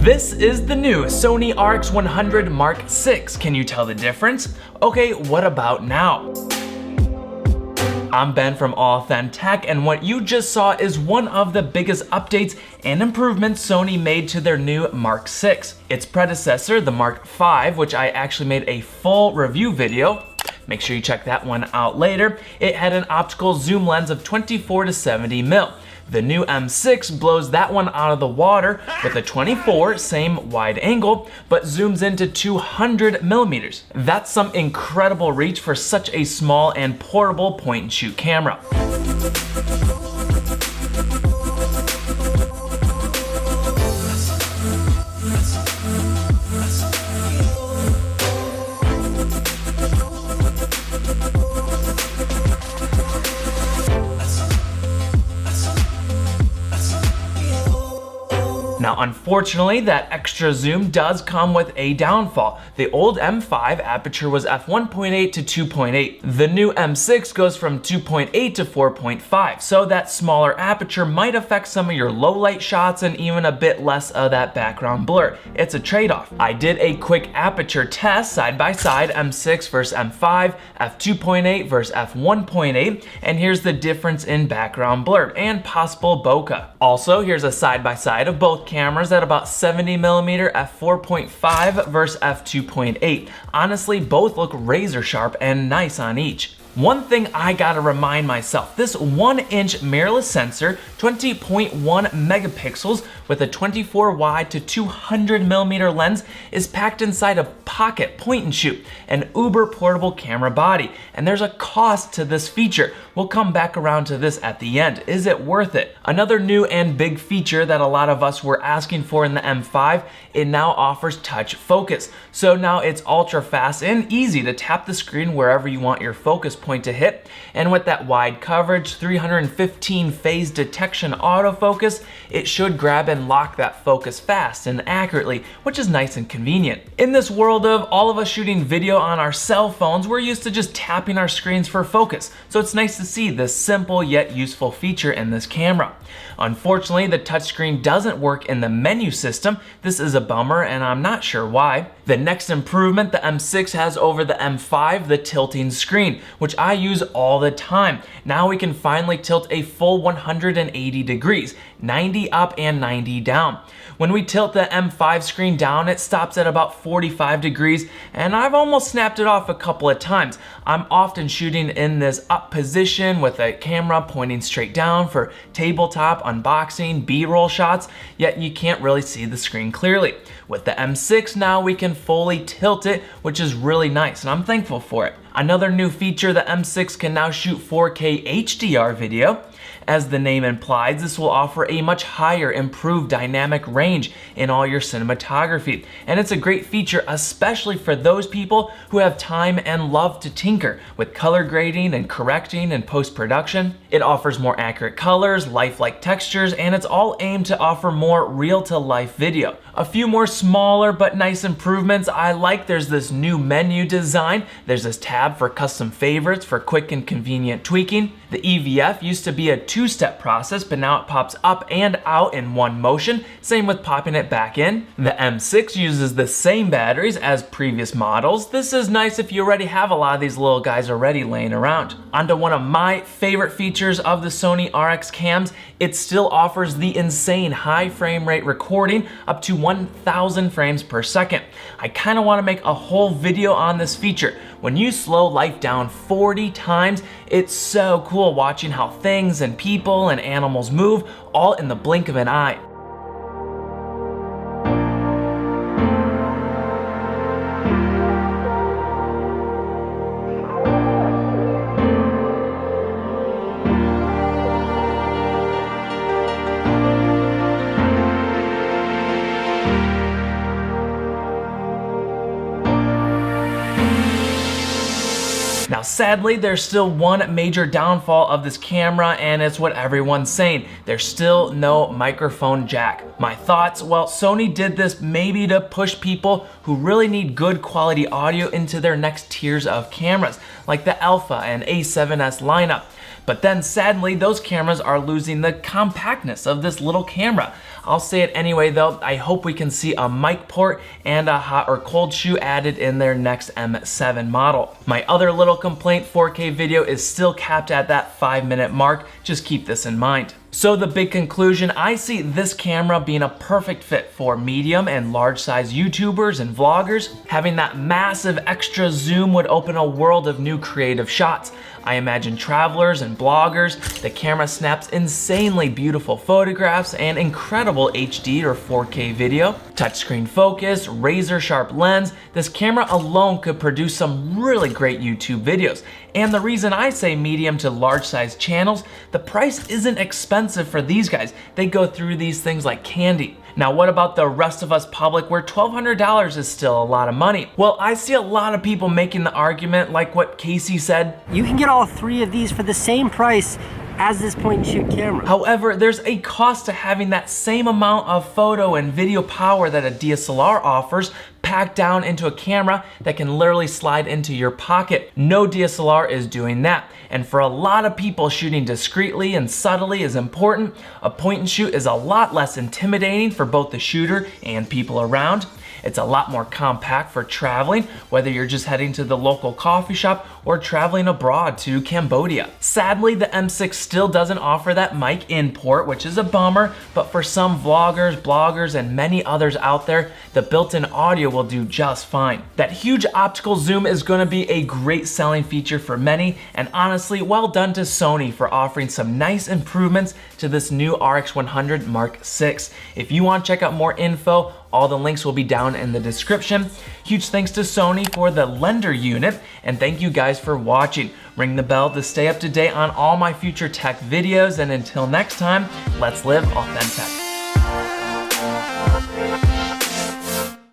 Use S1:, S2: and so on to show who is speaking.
S1: This is the new Sony RX100 Mark VI. Can you tell the difference? Okay, what about now? I'm Ben from AuthenTech, and what you just saw is one of the biggest updates and improvements Sony made to their new Mark VI. Its predecessor, the Mark V, which I actually made a full review video, make sure you check that one out later, it had an optical zoom lens of 24 to 70 mil. The new M6 blows that one out of the water with a 24, same wide angle, but zooms into 200 millimeters. That's some incredible reach for such a small and portable point and shoot camera. Now, unfortunately, that extra zoom does come with a downfall. The old M5 aperture was f1.8 to 2.8. The new M6 goes from 2.8 to 4.5, so that smaller aperture might affect some of your low light shots and even a bit less of that background blur. It's a trade-off. I did a quick aperture test side by side, M6 versus M5, f2.8 versus f1.8, and here's the difference in background blur and possible bokeh. Also, here's a side by side of both cameras at about 70 millimeter f4.5 versus f2.8. Honestly, both look razor sharp and nice on each. One thing I gotta remind myself, this 1-inch mirrorless sensor, 20.1 megapixels with a 24 wide to 200 millimeter lens is packed inside a pocket point and shoot, an uber portable camera body, and there's a cost to this feature. We'll come back around to this at the end. Is it worth it? Another new and big feature that a lot of us were asking for in the M5, it now offers touch focus. So now it's ultra fast and easy to tap the screen wherever you want your focus point to hit, and with that wide coverage, 315 phase detection autofocus, it should grab and lock that focus fast and accurately, which is nice and convenient. In this world of all of us shooting video on our cell phones, we're used to just tapping our screens for focus, so it's nice to see this simple yet useful feature in this camera. Unfortunately, the touchscreen doesn't work in the menu system. This is a bummer, and I'm not sure why. The next improvement the M6 has over the M5, the tilting screen, which I use all the time. Now we can finally tilt a full 180 degrees, 90 up and 90 down. When we tilt the M5 screen down, it stops at about 45 degrees, and I've almost snapped it off a couple of times. I'm often shooting in this up position with a camera pointing straight down for tabletop, unboxing, B-roll shots, yet you can't really see the screen clearly. With the M6 now we can fully tilt it, which is really nice, and I'm thankful for it. Another new feature, the M6 can now shoot 4K HDR video. As the name implies, this will offer a much higher improved dynamic range in all your cinematography. And it's a great feature, especially for those people who have time and love to tinker with color grading and correcting and post-production. It offers more accurate colors, lifelike textures, and it's all aimed to offer more real-to-life video. A few more smaller but nice improvements I like. There's this new menu design. There's this tab for custom favorites for quick and convenient tweaking. The EVF used to be a two-step process, but now it pops up and out in one motion. Same with popping it back in. The M6 uses the same batteries as previous models. This is nice if you already have a lot of these little guys already laying around. Onto one of my favorite features of the Sony RX cams, it still offers the insane high frame rate recording up to 1000 frames per second. I kind of want to make a whole video on this feature. When you slow life down 40 times, it's so cool watching how things and people and animals move all in the blink of an eye. Now, sadly, there's still one major downfall of this camera, and it's what everyone's saying. There's still no microphone jack. My thoughts, well, Sony did this maybe to push people who really need good quality audio into their next tiers of cameras, like the Alpha and A7S lineup. But then sadly, those cameras are losing the compactness of this little camera. I'll say it anyway though, I hope we can see a mic port and a hot or cold shoe added in their next M7 model. My other little complaint, 4K video is still capped at that 5-minute mark, just keep this in mind. So the big conclusion, I see this camera being a perfect fit for medium and large size YouTubers and vloggers. Having that massive extra zoom would open a world of new creative shots. I imagine travelers and bloggers. The camera snaps insanely beautiful photographs and incredible HD or 4K video. Touchscreen focus, razor sharp lens. This camera alone could produce some really great YouTube videos. And the reason I say medium to large size channels, the price isn't expensive for these guys. They go through these things like candy. Now, what about the rest of us public where $1,200 is still a lot of money? Well, I see a lot of people making the argument like what Casey said.
S2: You can get all 3 of these for the same price as this point and shoot camera.
S1: However, there's a cost to having that same amount of photo and video power that a DSLR offers packed down into a camera that can literally slide into your pocket. No DSLR is doing that. And for a lot of people, shooting discreetly and subtly is important. A point and shoot is a lot less intimidating for both the shooter and people around. It's a lot more compact for traveling, whether you're just heading to the local coffee shop or traveling abroad to Cambodia. Sadly, the M6 still doesn't offer that mic in port, which is a bummer, but for some vloggers, bloggers, and many others out there, the built-in audio will do just fine. That huge optical zoom is gonna be a great selling feature for many, and honestly, well done to Sony for offering some nice improvements to this new RX100 Mark VI. If you want to check out more info, all the links will be down in the description. Huge thanks to Sony for the lender unit, and thank you guys for watching. Ring the bell to stay up to date on all my future tech videos, and until next time, let's live AuthenTech.